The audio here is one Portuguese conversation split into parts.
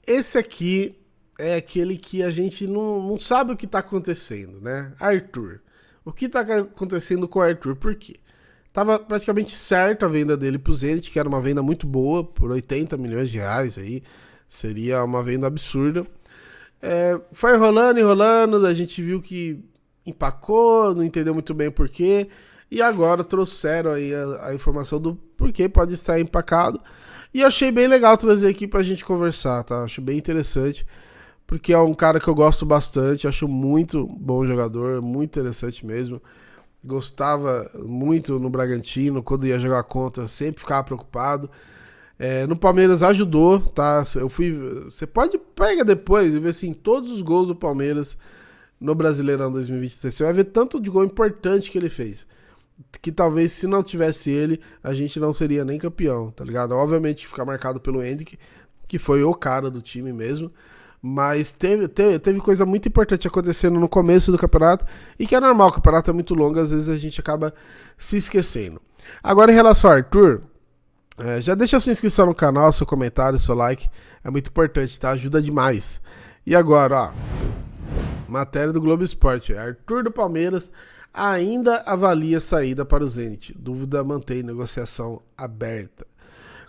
esse aqui é aquele que a gente não sabe o que tá acontecendo, né? Arthur. O que tá acontecendo com o Arthur? Por quê? Tava praticamente certo a venda dele pro Zenit, que era uma venda muito boa, por 80 milhões de reais aí. Seria uma venda absurda. Foi enrolando, a gente viu que empacou, não entendeu muito bem o porquê. E agora trouxeram aí a informação do porquê pode estar empacado. E achei bem legal trazer aqui pra gente conversar, tá? Acho bem interessante, porque é um cara que eu gosto bastante, acho muito bom jogador, muito interessante mesmo. Gostava muito no Bragantino, quando ia jogar contra, sempre ficava preocupado. No Palmeiras ajudou, tá? Eu fui. Você pode pegar depois e ver assim, todos os gols do Palmeiras no Brasileirão 2023. Você vai ver tanto de gol importante que ele fez. Que talvez se não tivesse ele, a gente não seria nem campeão, tá ligado? Obviamente fica marcado pelo Henrique, que foi o cara do time mesmo. Mas teve coisa muito importante acontecendo no começo do campeonato. E que é normal, o campeonato é muito longo, às vezes a gente acaba se esquecendo. Agora em relação ao Arthur, já deixa sua inscrição no canal, seu comentário, seu like. É muito importante, tá? Ajuda demais. E agora, ó. Matéria do Globo Esporte. Arthur do Palmeiras ainda avalia saída para o Zenit. Dúvida mantém negociação aberta.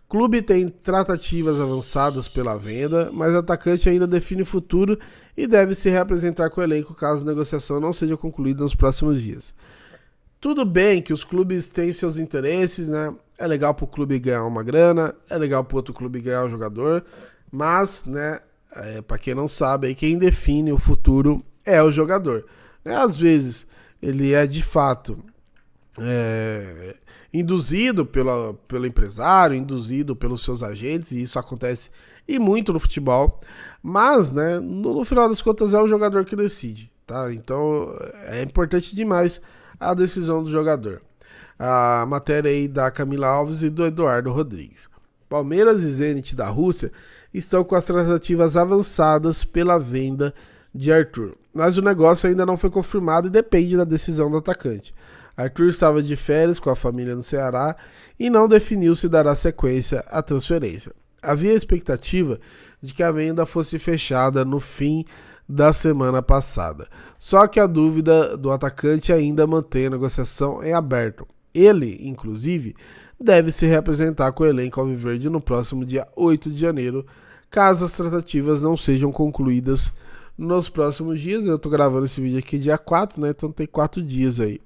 Clube tem tratativas avançadas pela venda, mas o atacante ainda define o futuro e deve se reapresentar com o elenco caso a negociação não seja concluída nos próximos dias. Tudo bem que os clubes têm seus interesses, né? É legal pro clube ganhar uma grana, é legal pro outro clube ganhar um jogador, mas, né, para quem não sabe, aí quem define o futuro é o jogador. Às vezes ele é de fato induzido pelo empresário, induzido pelos seus agentes, e isso acontece e muito no futebol, mas, né, no final das contas é o jogador que decide, tá? Então é importante demais a decisão do jogador. A matéria aí da Camila Alves e do Eduardo Rodrigues. Palmeiras e Zenit da Rússia estão com as tratativas avançadas pela venda de Arthur, mas o negócio ainda não foi confirmado e depende da decisão do atacante. Arthur estava de férias com a família no Ceará e não definiu se dará sequência à transferência. Havia a expectativa de que a venda fosse fechada no fim da semana passada. Só que a dúvida do atacante ainda mantém a negociação em aberto. Ele, inclusive, deve se representar com o elenco alviverde no próximo dia 8 de janeiro, caso as tratativas não sejam concluídas nos próximos dias. Eu tô gravando esse vídeo aqui dia 4, né? Então tem 4 dias aí.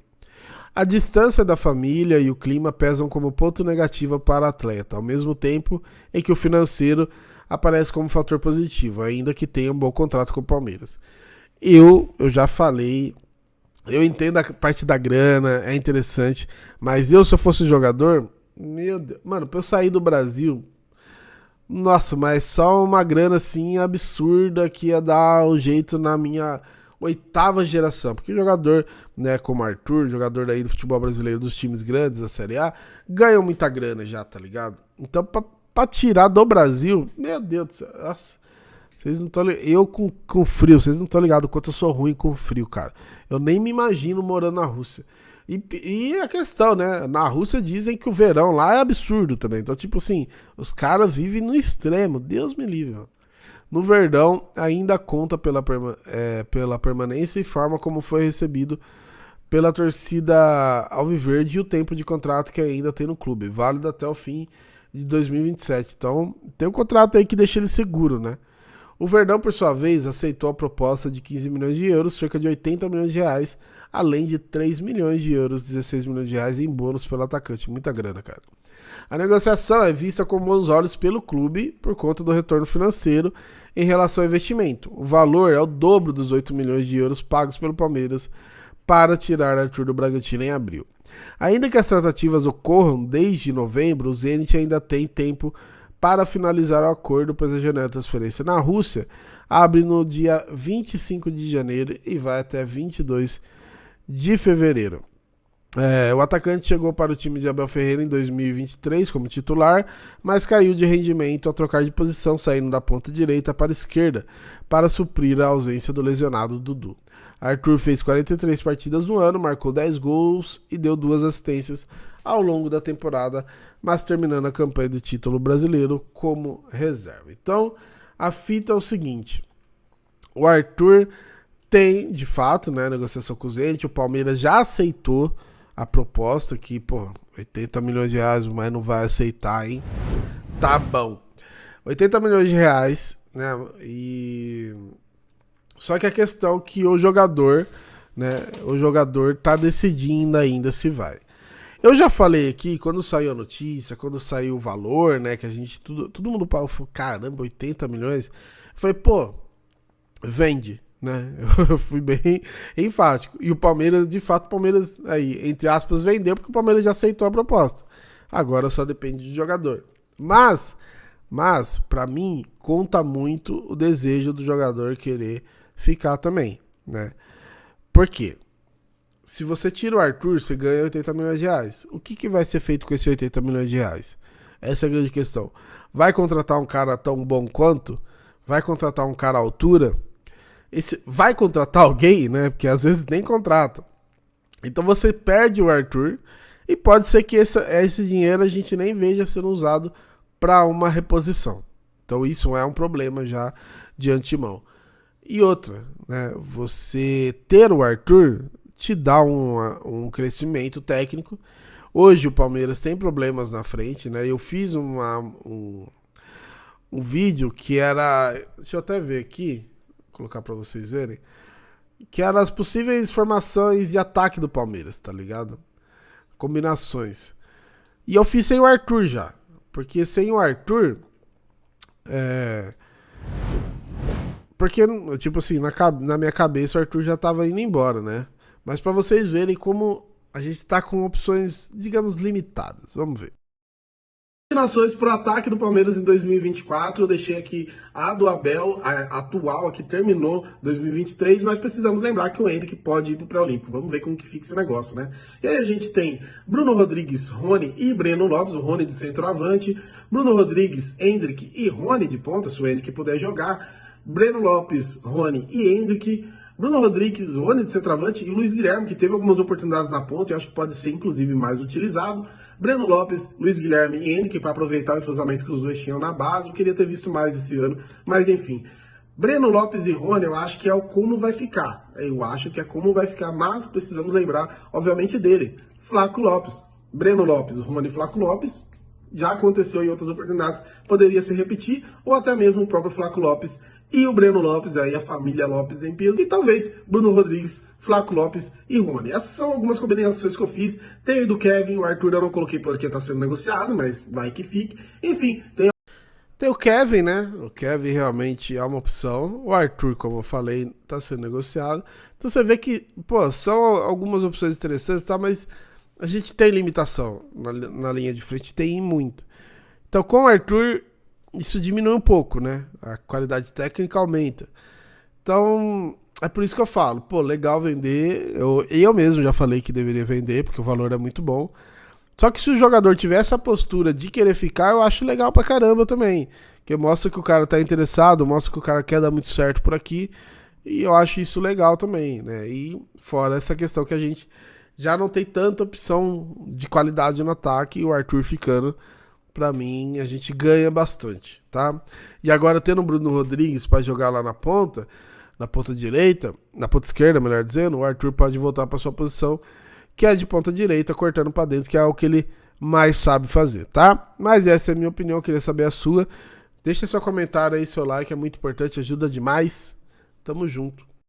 A distância da família e o clima pesam como ponto negativo para o atleta, ao mesmo tempo em que o financeiro aparece como fator positivo, ainda que tenha um bom contrato com o Palmeiras. Eu já falei, eu entendo a parte da grana, é interessante, mas se eu fosse jogador, meu Deus, mano, pra eu sair do Brasil, nossa, mas só uma grana assim absurda que ia dar um jeito na minha 8ª geração, porque jogador, né, como Arthur, jogador aí do futebol brasileiro dos times grandes da Série A, ganham muita grana já, tá ligado? Então, pra tirar do Brasil, meu Deus do céu, nossa, vocês não estão ligados, eu com frio, vocês não estão ligados o quanto eu sou ruim com frio, cara. Eu nem me imagino morando na Rússia. E a questão, né, na Rússia dizem que o verão lá é absurdo também, então tipo assim, os caras vivem no extremo, Deus me livre, mano. No Verdão, ainda conta pela permanência e forma como foi recebido pela torcida alviverde e o tempo de contrato que ainda tem no clube, válido até o fim de 2027. Então, tem um contrato aí que deixa ele seguro, né? O Verdão, por sua vez, aceitou a proposta de 15 milhões de euros, cerca de 80 milhões de reais, além de 3 milhões de euros, 16 milhões de reais em bônus pelo atacante. Muita grana, cara. A negociação é vista com bons olhos pelo clube por conta do retorno financeiro em relação ao investimento. O valor é o dobro dos 8 milhões de euros pagos pelo Palmeiras para tirar Arthur do Bragantino em abril. Ainda que as tratativas ocorram desde novembro, o Zenit ainda tem tempo para finalizar o acordo, pois a janela de transferência na Rússia abre no dia 25 de janeiro e vai até 22 de fevereiro. O atacante chegou para o time de Abel Ferreira em 2023 como titular, mas caiu de rendimento ao trocar de posição, saindo da ponta direita para a esquerda, para suprir a ausência do lesionado Dudu. Arthur fez 43 partidas no ano, marcou 10 gols e deu 2 assistências ao longo da temporada, mas terminando a campanha do título brasileiro como reserva. Então, A fita é o seguinte, o Arthur tem, de fato, né, negociação com o Zenit, o Palmeiras já aceitou a proposta que, pô, 80 milhões de reais, mas não vai aceitar, hein? Tá bom. 80 milhões de reais, né, e... Só que a questão é que o jogador, né, o jogador tá decidindo ainda se vai. Eu já falei aqui, quando saiu a notícia, quando saiu o valor, né, que a gente, todo mundo falou, caramba, 80 milhões. Eu falei, pô, vende, né? Eu fui bem enfático. E o Palmeiras, de fato, o Palmeiras, aí, entre aspas, vendeu, porque o Palmeiras já aceitou a proposta. Agora só depende do jogador. Mas para mim, conta muito o desejo do jogador querer ficar também, né? Por quê? Se você tira o Arthur, você ganha 80 milhões de reais. O que vai ser feito com esses 80 milhões de reais? Essa é a grande questão. Vai contratar um cara tão bom quanto? Vai contratar um cara à altura? Vai contratar alguém, né? Porque às vezes nem contrata. Então você perde o Arthur e pode ser que esse dinheiro a gente nem veja sendo usado para uma reposição. Então isso é um problema já de antemão. E outra, né? Você ter o Arthur te dá um crescimento técnico. Hoje o Palmeiras tem problemas na frente, né? Eu fiz um vídeo que era... Deixa eu até ver aqui, vou colocar para vocês verem. Que eram as possíveis formações de ataque do Palmeiras, tá ligado? Combinações. E eu fiz sem o Arthur já. Porque sem o Arthur... Porque, tipo assim, na minha cabeça o Arthur já tava indo embora, né? Mas para vocês verem como a gente tá com opções, digamos, limitadas. Vamos ver. Combinações para o ataque do Palmeiras em 2024. Eu deixei aqui a do Abel, a atual, a que terminou 2023, mas precisamos lembrar que o Endrick pode ir para o pré-olímpico. Vamos ver como que fica esse negócio, né? E aí a gente tem Bruno Rodrigues, Rony e Breno Lopes, o Rony de centroavante, Bruno Rodrigues, Endrick e Rony de ponta, se o Endrick puder jogar, Breno Lopes, Rony e Endrick, Bruno Rodrigues, Rony de centroavante e Luiz Guilherme, que teve algumas oportunidades na ponta e acho que pode ser inclusive mais utilizado. Breno Lopes, Luiz Guilherme e Endrick para aproveitar o entrosamento que os dois tinham na base. Eu queria ter visto mais esse ano, mas enfim. Breno Lopes e Rony, eu acho que é o como vai ficar. Eu acho que é como vai ficar, mas precisamos lembrar, obviamente, dele. Flaco Lopes. Breno Lopes, Rony e Flaco Lopes. Já aconteceu em outras oportunidades, poderia se repetir, ou até mesmo o próprio Flaco Lopes e o Breno Lopes, aí a família Lopes em peso, e talvez Bruno Rodrigues, Flaco Lopes e Rony. Essas são algumas combinações que eu fiz. Tem o do Kevin, o Arthur eu não coloquei porque está sendo negociado, mas vai que fique. Enfim, tem o Kevin, né? O Kevin realmente é uma opção. O Arthur, como eu falei, está sendo negociado. Então você vê que, pô, são algumas opções interessantes, tá? Mas a gente tem limitação na linha de frente, tem muito. Então com o Arthur, isso diminui um pouco, né? A qualidade técnica aumenta. Então, é por isso que eu falo, pô, legal vender. Eu mesmo já falei que deveria vender, porque o valor é muito bom. Só que se o jogador tiver essa postura de querer ficar, eu acho legal pra caramba também. Porque mostra que o cara tá interessado, mostra que o cara quer dar muito certo por aqui. E eu acho isso legal também, né? E fora essa questão que a gente já não tem tanta opção de qualidade no ataque, e o Arthur ficando, pra mim, a gente ganha bastante, tá? E agora tendo o Bruno Rodrigues pra jogar lá na ponta direita, na ponta esquerda, melhor dizendo, o Arthur pode voltar pra sua posição, que é de ponta direita, cortando pra dentro, que é o que ele mais sabe fazer, tá? Mas essa é a minha opinião, eu queria saber a sua. Deixa seu comentário aí, seu like, é muito importante, ajuda demais. Tamo junto.